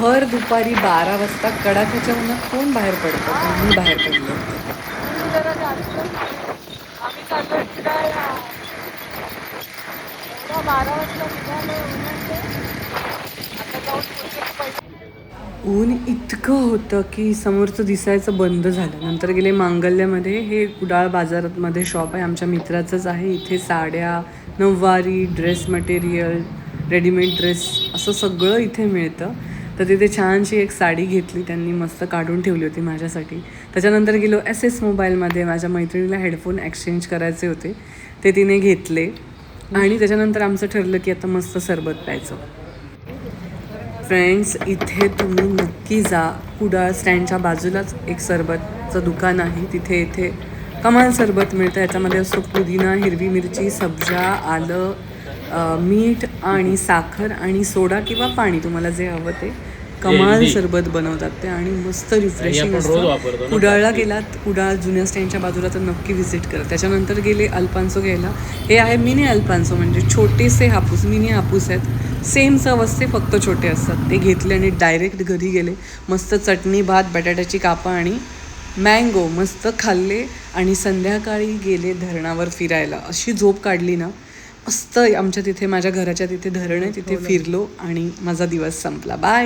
भर दुपारी 12 वाजता कडाक्याच्या उन्हात कोण बाहेर पडतं, पण मी बाहेर पडले. जरा जास्त आम्ही चाललो फिरायला. एवढा 12 वाजता निघालो उन्हाचे. आता जाऊन पुढचे पैसे. ऊन इतकं होतं की समोरचं दिसायचं बंद झालं. नंतर गेले मांगल्यामध्ये, हे कुडाळ बाजारामध्ये शॉप आहे, आमच्या मित्राचंच आहे. इथे साड्या, नऊवारी, ड्रेस मटेरियल, रेडीमेड ड्रेस असं सगळं इथे मिळतं. तर तिथे छानशी एक साडी घेतली त्यांनी, मस्त काढून ठेवली होती माझ्यासाठी. त्याच्यानंतर गेलो SS मोबाईलमध्ये, माझ्या मैत्रिणीला हेडफोन एक्सचेंज करायचे होते, ते तिने घेतले. आणि त्याच्यानंतर आमचं ठरलं की आता मस्त सरबत प्यायचं. फ्रेंड्स, इथे तुम्ही नक्की जा. कुडाळ स्टँडच्या बाजूलाच एक सरबतचं दुकान आहे. तिथे इथे कमाल सरबत मिळतं. याच्यामध्ये असतो पुदिना, हिरवी मिरची, सब्जा, आलं, मीठ आणि साखर आणि सोडा किंवा पाणी, तुम्हाला जे हवं ते. कमाल सरबत बनवतात ते आणि मस्त रिफ्रेशिंग असतं. कुडाळला गेलात, कुडाळ जुन्या स्टँडच्या बाजूला, तर नक्की व्हिजिट करा. त्याच्यानंतर गेले अल्फान्सो घ्यायला. हे आहे मिनी अल्फान्सो, म्हणजे छोटेसे हापूस, मिनी हापूस आहेत. सेम चव असते, फक्त छोटे असतात. ते घेतले आणि डायरेक्ट घरी गेले. मस्त चटणी, भात, बटाट्याची कापं आणि मँगो मस्त खाल्ले. आणि संध्याकाळी गेले धरणावर फिरायला. अशी झोप काढली ना मस्त. आमच्या तिथे, माझ्या घराच्या तिथे धरण आहे, तिथे फिरलो आणि माझा दिवस संपला. बाय.